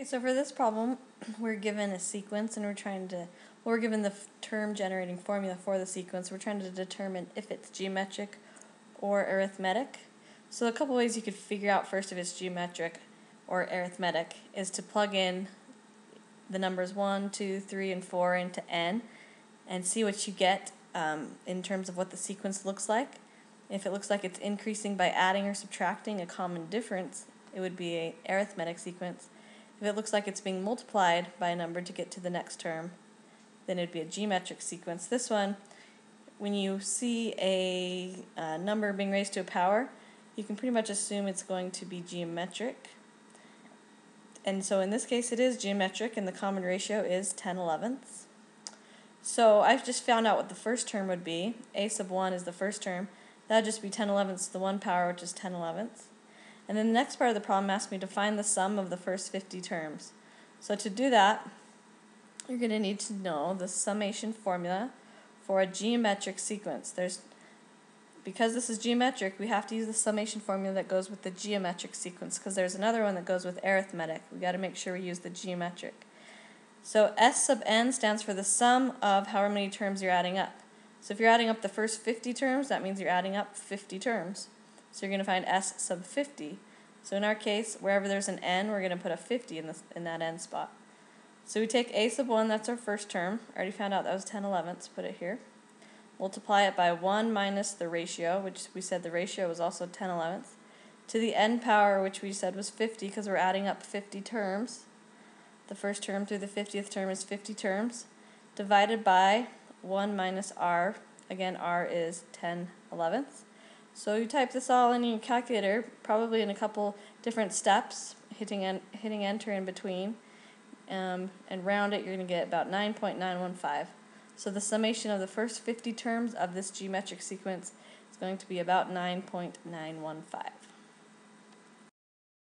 Okay, so for this problem, we're given a sequence and we're given the term generating formula for the sequence. We're trying to determine if it's geometric or arithmetic. So a couple ways you could figure out first if it's geometric or arithmetic is to plug in the numbers 1, 2, 3, and 4 into n and see what you get in terms of what the sequence looks like. If it looks like it's increasing by adding or subtracting a common difference, it would be an arithmetic sequence. If it looks like it's being multiplied by a number to get to the next term, then it would be a geometric sequence. This one, when you see a number being raised to a power, you can pretty much assume it's going to be geometric. And so in this case it is geometric, and the common ratio is 10/11ths. So I've just found out what the first term would be. A sub 1 is the first term. That would just be 10/11ths to the 1 power, which is 10/11ths. And then the next part of the problem asks me to find the sum of the first 50 terms. So to do that, you're going to need to know the summation formula for a geometric sequence. Because this is geometric, we have to use the summation formula that goes with the geometric sequence, because there's another one that goes with arithmetic. We've got to make sure we use the geometric. So S sub n stands for the sum of however many terms you're adding up. So if you're adding up the first 50 terms, that means you're adding up 50 terms. So you're going to find S sub 50. So in our case, wherever there's an n, we're going to put a 50 in that n spot. So we take A sub 1, that's our first term. I already found out that was 10/11ths, put it here. Multiply it by 1 minus the ratio, which we said the ratio was also 10/11ths, to the n power, which we said was 50 because we're adding up 50 terms. The first term through the 50th term is 50 terms, divided by 1 minus r. Again, r is 10/11ths. So you type this all in your calculator, probably in a couple different steps, hitting enter in between, and round it, you're going to get about 9.915. So the summation of the first 50 terms of this geometric sequence is going to be about 9.915.